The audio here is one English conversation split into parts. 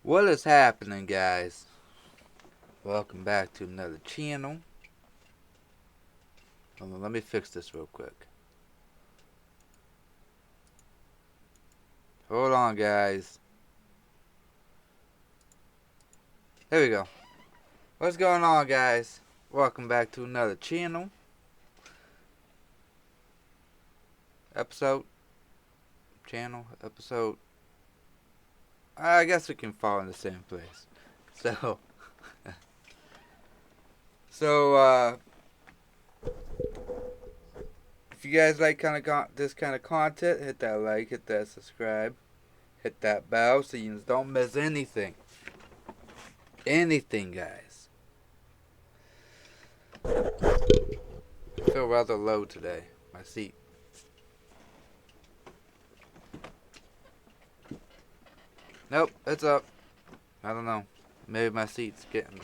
What is happening, guys? Welcome back to another channel. Hold on, let me fix this real quick. Hold on, guys. There we go. What's going on, guys? Welcome back to another channel. Episode. I guess we can fall in the same place. So, so, if you guys like this kind of content, hit that like, hit that subscribe, hit that bell so you don't miss anything. Anything, guys. I feel rather low today. My seat. Nope, it's up. I don't know. Maybe my seat's getting.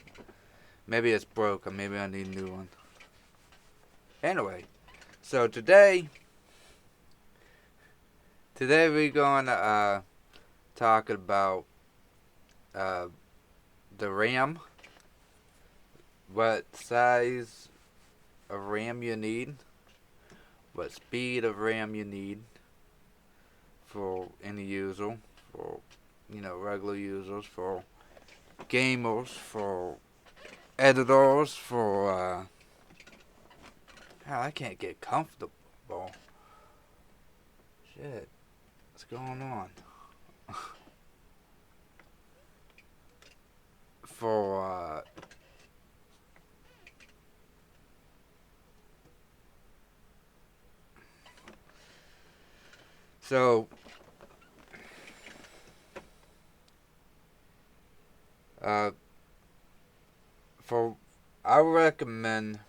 Maybe it's broke, or maybe I need a new one. Anyway, so today we're going to talk about uh, the RAM. What size of RAM you need. What speed of RAM you need for any user. For regular users. For gamers. For editors. For I can't get comfortable. Shit. What's going on? For so for I would recommend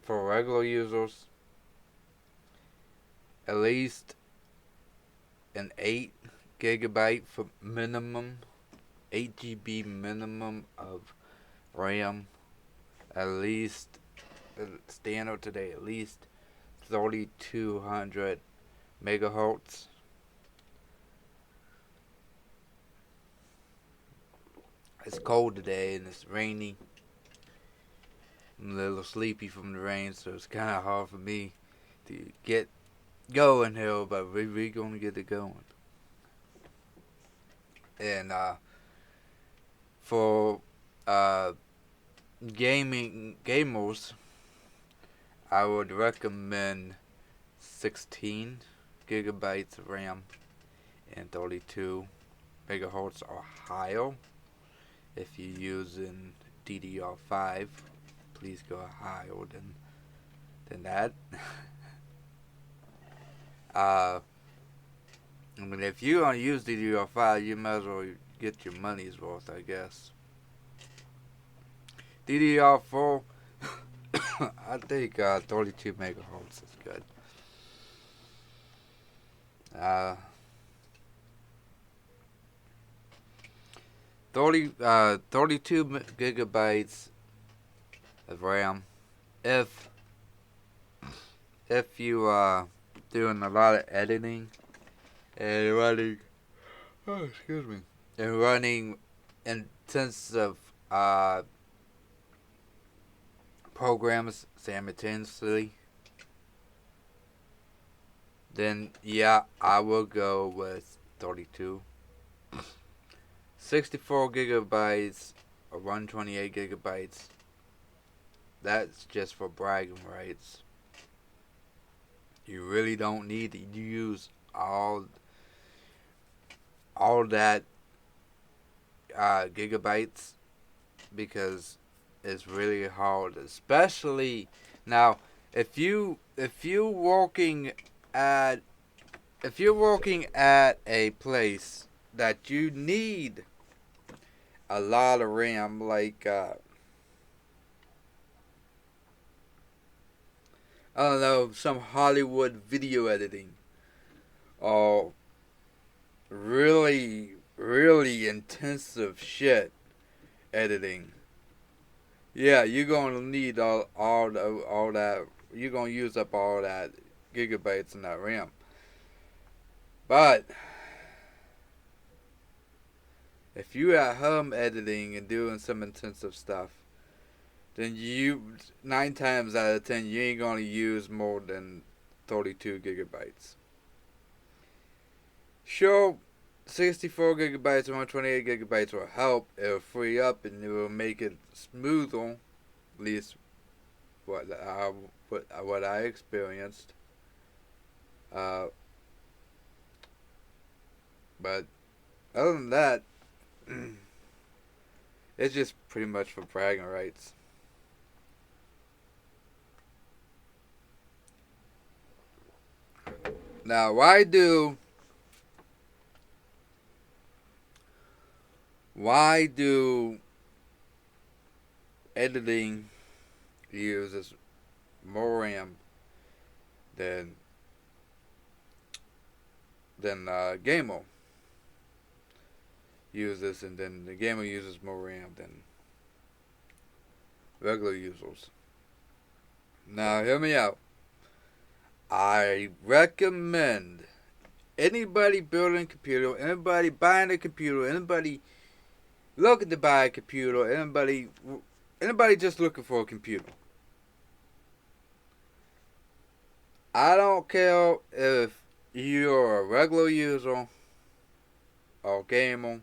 for regular users at least an 8 GB for minimum, 8 GB minimum of RAM. At least standard today, at least 3200 megahertz. It's cold today and it's rainy. I'm a little sleepy from the rain, so it's kind of hard for me to get going here, but we're gonna get it going. And for gamers, I would recommend 16 gigabytes of RAM and 32 megahertz or higher. If you're using DDR5, please go higher than that. If you're gonna use DDR5, you might as well get your money's worth, I guess. DDR4, I think 32 megahertz is good. 32 gigabytes of RAM. If you doing a lot of editing and running, and running intensive programs simultaneously, then yeah, I will go with 32. 64 gigabytes or 128 gigabytes. That's just for bragging rights. You really don't need to use all that gigabytes because it's really hard, especially now if you're working at a place that you need a lot of RAM, like I don't know, some Hollywood video editing or really intensive shit editing. Yeah, you're gonna need all that. You're gonna use up all that gigabytes in that RAM. But If you at home editing and doing some intensive stuff, then you 9 times out of 10 you ain't gonna use more than 32 gigabytes. Sure, 64 gigabytes or 128 gigabytes will help. It'll free up and it will make it smoother. At least what I experienced. Uh, but other than that, it's just pretty much for bragging rights. Now, why do editing uses more RAM than Gamer uses, and then the Gamer uses more RAM than regular users? Now, hear me out. I recommend anybody building a computer, anybody buying a computer, anybody looking to buy a computer, anybody just looking for a computer. I don't care if you're a regular user or gamer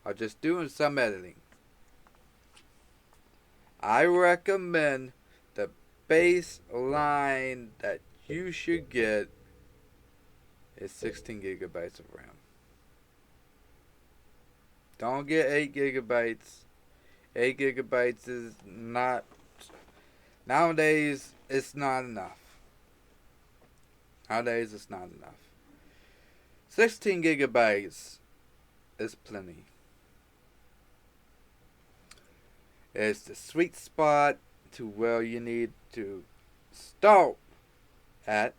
or just doing some editing. I recommend the baseline that you should get is 16 gigabytes of RAM. Don't get 8 gigabytes. 8 gigabytes is not, nowadays, it's not enough. Nowadays, it's not enough. 16 gigabytes is plenty. It's the sweet spot to where you need to start at.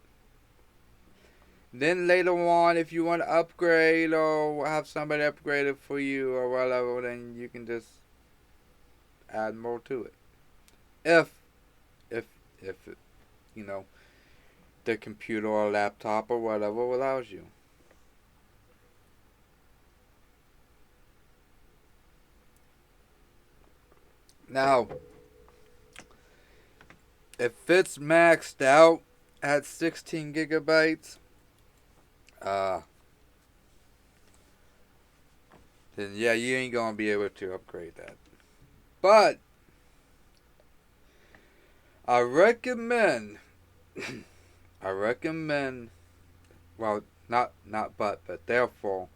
Then later on, if you want to upgrade or have somebody upgrade it for you or whatever, then you can just add more to it. If you know, the computer or laptop or whatever allows you. Now, if it's maxed out at 16 gigabytes, then yeah, you ain't gonna be able to upgrade that. But I recommend, well, but therefore,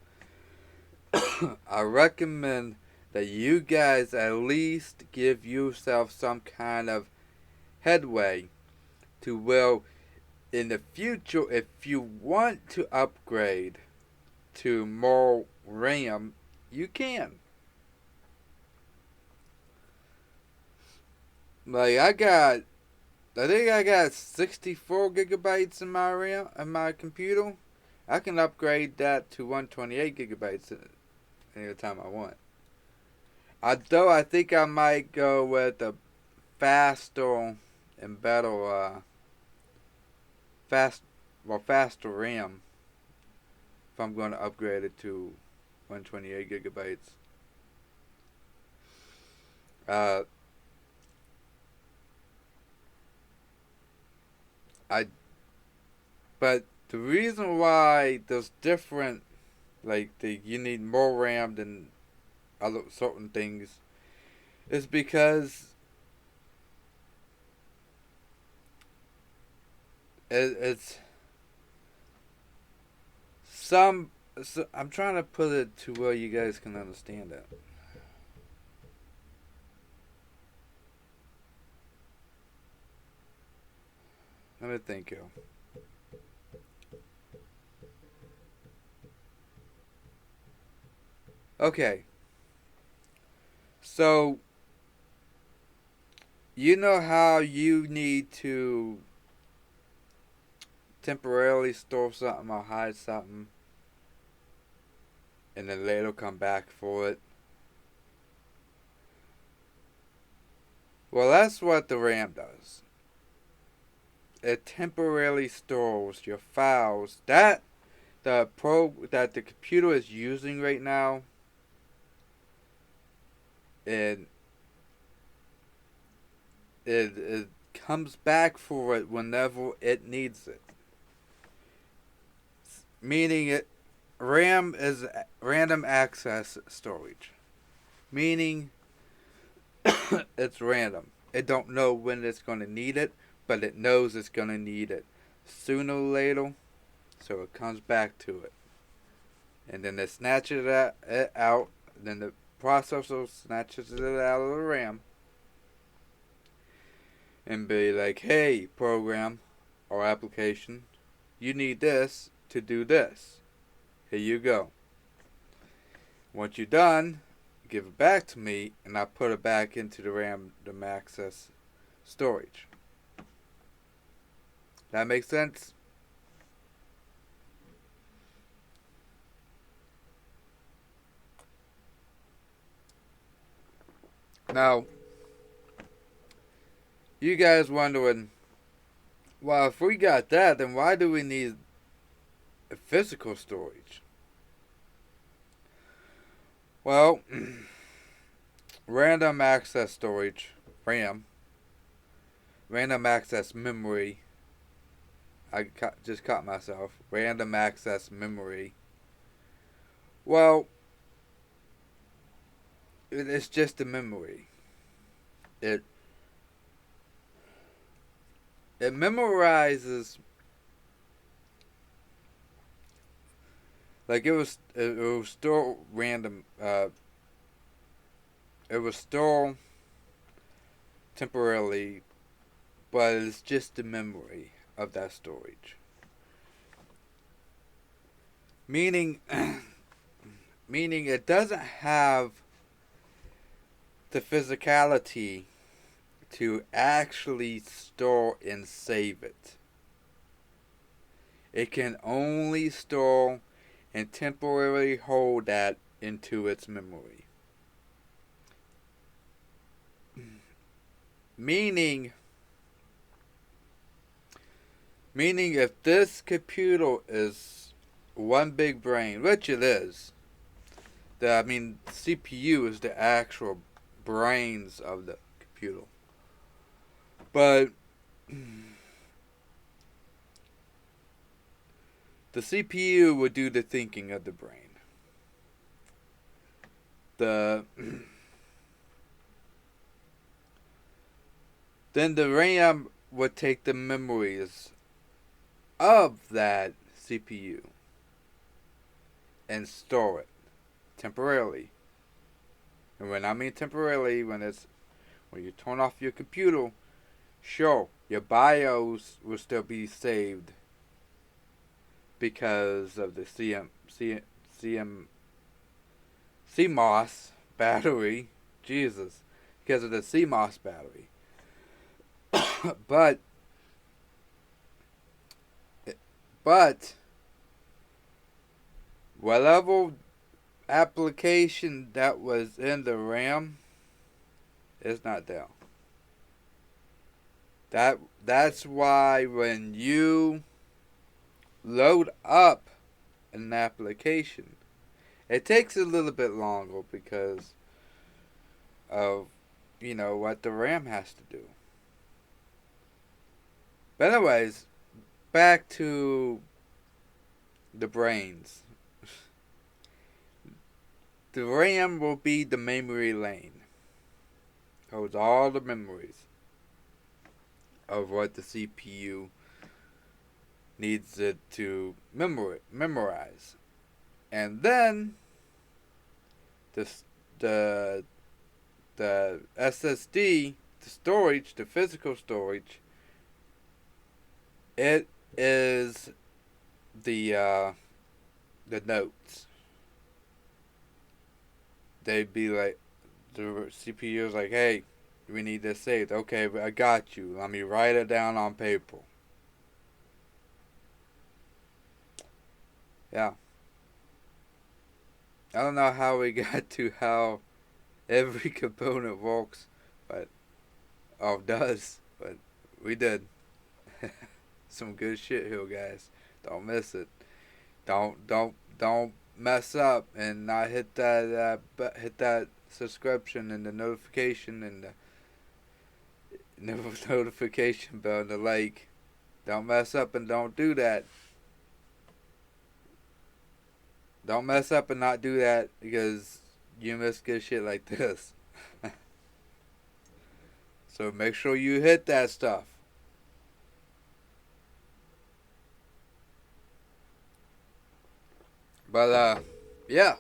I recommend that you guys at least give yourself some kind of headway to where in the future, if you want to upgrade to more RAM, you can. Like I think I got 64 gigabytes in my RAM in my computer. I can upgrade that to 128 gigabytes anytime I want. Although I think I might go with a faster and better faster RAM if I'm going to upgrade it to 128 gigabytes. But the reason why there's different, you need more RAM than other certain things, is because it's some. So I'm trying to put it to where you guys can understand it. Let me think, yo. Okay. So, you know how you need to temporarily store something or hide something and then later come back for it? Well, that's what the RAM does. It temporarily stores your files that that the computer is using right now, and it comes back for it whenever it needs it. Meaning it RAM is random access storage. Meaning it's random. It don't know when it's going to need it, but it knows it's going to need it sooner or later, so it comes back to it. And then it snatches it out, then the processor snatches it out of the RAM and be like, hey, program or application, you need this to do this. Here you go. Once you're done, give it back to me, and I put it back into the random access storage. That makes sense? Now, you guys wondering, well, if we got that, then why do we need a physical storage? Well, random access storage, RAM, random access memory, just caught myself, random access memory. Well, it's just a memory. It memorizes, like it will store random, it will store temporarily, but it's just the memory of that storage. Meaning it doesn't have the physicality to actually store and save it. It can only store and temporarily hold that into its memory. Meaning if this computer is one big brain, which it is, CPU is the actual brains of the computer. But the CPU would do the thinking of the brain. Then the RAM would take the memories of that CPU and store it temporarily. And when I mean temporarily, when you turn off your computer, sure, your BIOS will still be saved because of the CMOS battery. Jesus, because of the CMOS battery. But whatever application that was in the RAM is not there. That's why when you load up an application, it takes a little bit longer because of what the RAM has to do. But anyways, back to the brains. The RAM will be the memory lane. Holds all the memories of what the CPU needs it to memorize. And then the SSD, the storage, the physical storage, it is the notes. They'd be like, the CPU is like, hey, we need this saved. Okay, I got you. Let me write it down on paper. Yeah. I don't know how we got to how every component works, but does, but we did. Some good shit here, guys. Don't miss it. Don't mess up and not hit hit that subscription and the notification and the notification bell and the like. Don't mess up and don't do that. Don't mess up and not do that because you miss good shit like this. So make sure you hit that stuff. But yeah.